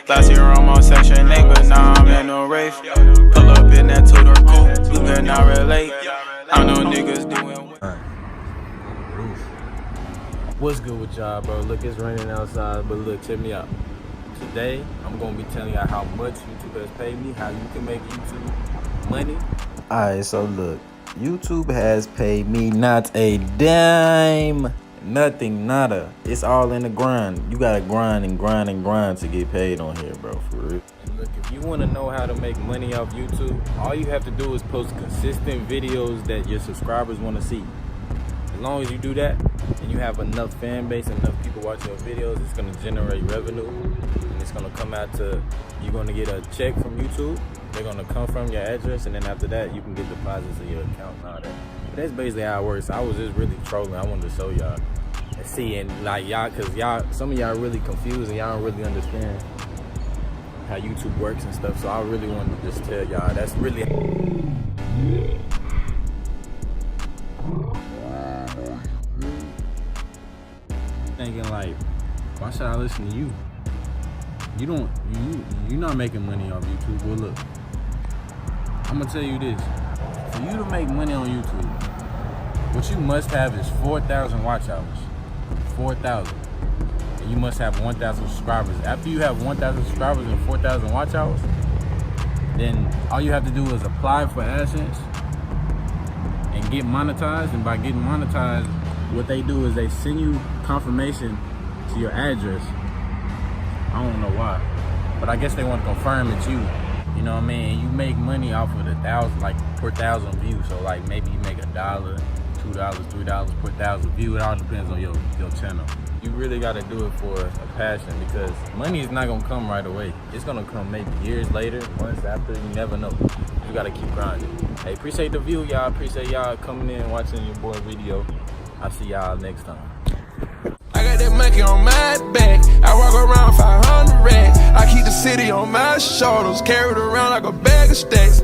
Last year almost section 8, but now I'm in no race. Pull up in that two-door coupe, you cannot relate. I know niggas doing What's good with y'all, bro? Look, it's raining outside, but look, check me out. Today, I'm gonna be telling y'all how much YouTube has paid me, how you can make YouTube money. Alright, so look, YouTube has paid me not a dime, nothing, nada. It's all in the grind. You gotta grind and grind and grind to get paid on here, bro, for real. And look, if you wanna know how to make money off YouTube, all you have to do is post consistent videos that your subscribers wanna see. As long as you do that, and you have enough fan base and enough people watching your videos, it's gonna generate revenue, and it's gonna come out to, you're gonna get a check from YouTube, they're gonna come from your address, and then after that, you can get deposits in your account and all that. But that's basically how it works. I was just really trolling. I wanted to show y'all and see, and like y'all, cause y'all, some of y'all really confused and y'all don't really understand how YouTube works and stuff, so I really wanted to just tell y'all, that's really thinking like, why should I listen to you? You're not making money off YouTube. Well, look, I'm gonna tell you this: for you to make money on YouTube, what you must have is 4,000 watch hours. 4,000. And you must have 1,000 subscribers. After you have 1,000 subscribers and 4,000 watch hours, then all you have to do is apply for AdSense and get monetized. And by getting monetized, what they do is they send you confirmation to your address. I don't know why, but I guess they want to confirm it's you. You know what I mean? You make money off of the 1,000, like per 1,000 views. So like maybe you make $1, $2, $3 per 1,000 views. It all depends on your channel. You really got to do it for a passion, because money is not gonna come right away. It's gonna come maybe years later, months after. You never know. You gotta keep grinding. Hey, appreciate the view, y'all. Appreciate y'all coming in and watching your boy video. I'll see y'all next time. I got that monkey on my back. I walk around 500 racks. I keep the city on my shoulders, carried around like a bag of stacks.